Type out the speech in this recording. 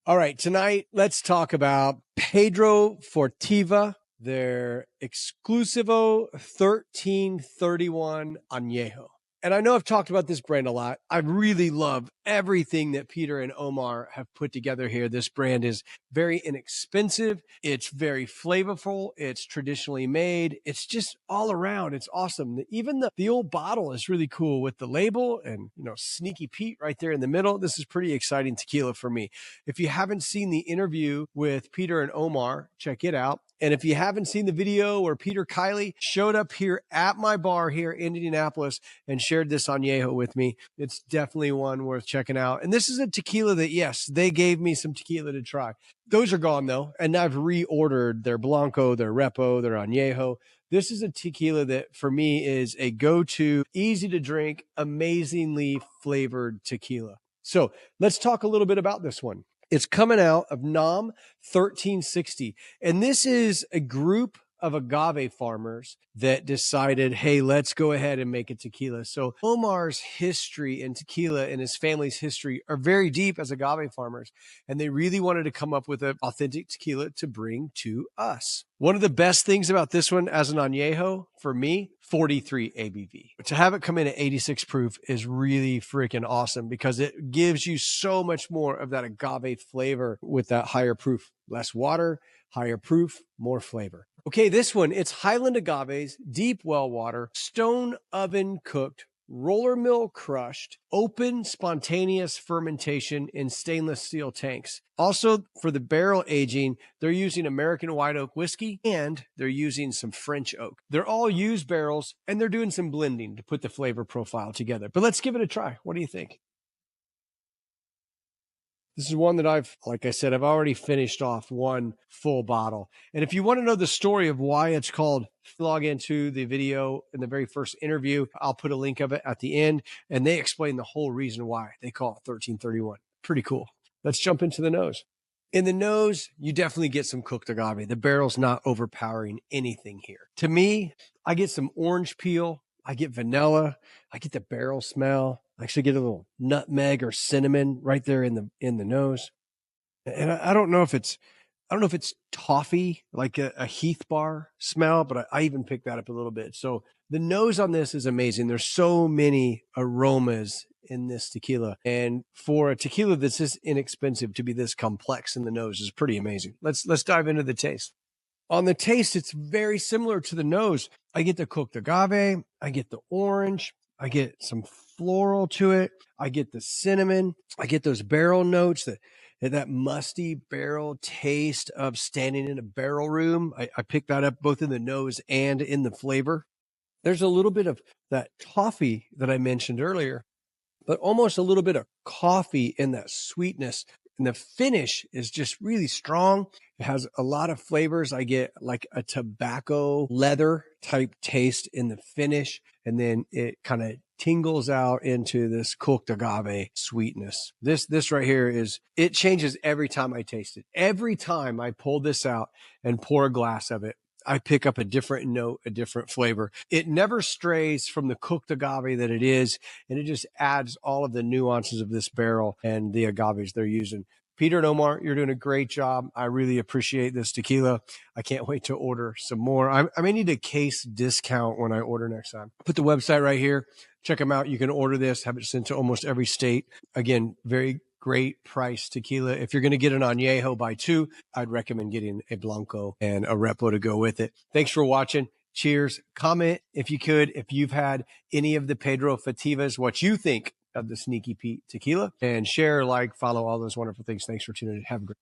All right, tonight, let's talk about Pedro Furtivo, their Exclusivo 1331 Añejo. And I know I've talked about this brand a lot. I really love everything that Peter and Omar have put together here. This brand is very inexpensive. It's very flavorful. It's traditionally made. It's just all around. It's awesome. Even the old bottle is really cool with the label and, Sneaky Pete right there in the middle. This is pretty exciting tequila for me. If you haven't seen the interview with Peter and Omar, check it out. And if you haven't seen the video where Peter Kiley showed up here at my bar here in Indianapolis and shared this Añejo with me, it's definitely one worth checking out. And this is a tequila that, yes, they gave me some tequila to try. Those are gone, though, and I've reordered their Blanco, their Repo, their Añejo. This is a tequila that, for me, is a go-to, easy to drink, amazingly flavored tequila. So let's talk a little bit about this one. It's coming out of NAM 1360. And this is a group of agave farmers that decided, hey, let's go ahead and make a tequila. So Omar's history in tequila and his family's history are very deep as agave farmers. And they really wanted to come up with an authentic tequila to bring to us. One of the best things about this one as an Añejo, for me, 43 ABV. To have it come in at 86 proof is really freaking awesome because it gives you so much more of that agave flavor with that higher proof. Less water, higher proof, more flavor. Okay, this one, it's Highland agaves, deep well water, stone oven cooked, roller mill crushed, open spontaneous fermentation in stainless steel tanks. Also, for the barrel aging, they're using American white oak whiskey and they're using some French oak. They're all used barrels and they're doing some blending to put the flavor profile together. But let's give it a try. What do you think? This is one that like I said, I've already finished off one full bottle. And if you want to know the story of why it's called, log into the video in the very first interview. I'll put a link of it at the end. And they explain the whole reason why they call it 1331. Pretty cool. Let's jump into the nose. In the nose, you definitely get some cooked agave. The barrel's not overpowering anything here. To me, I get some orange peel. I get vanilla. I get the barrel smell. I actually get a little nutmeg or cinnamon right there in the nose. And I don't know if it's toffee, like a Heath bar smell, but I even picked that up a little bit. So the nose on this is amazing. There's so many aromas in this tequila. And for a tequila that's this inexpensive to be this complex in the nose is pretty amazing. Let's dive into the taste. On the taste, it's very similar to the nose. I get the cooked agave. I get the orange. I get some floral to it. I get the cinnamon. I get those barrel notes, that musty barrel taste of standing in a barrel room. I pick that up both in the nose and in the flavor. There's a little bit of that toffee that I mentioned earlier, but almost a little bit of coffee in that sweetness. And the finish is just really strong. It has a lot of flavors. I get like a tobacco leather type taste in the finish. And then it kind of tingles out into this cooked agave sweetness. This right here it changes every time I taste it. Every time I pull this out and pour a glass of it, I pick up a different note, a different flavor. It never strays from the cooked agave that it is, and it just adds all of the nuances of this barrel and the agaves they're using. Peter and Omar, you're doing a great job. I really appreciate this tequila. I can't wait to order some more. I may need a case discount when I order next time. Put the website right here. Check them out. You can order this, have it sent to almost every state. Again, very great price tequila. If you're going to get an Añejo by two, I'd recommend getting a Blanco and a Repo to go with it. Thanks for watching. Cheers. Comment if you could, if you've had any of the Pedro Furtivos, what you think of the Sneaky Pete tequila, and share, like, follow, all those wonderful things. Thanks for tuning in. Have a great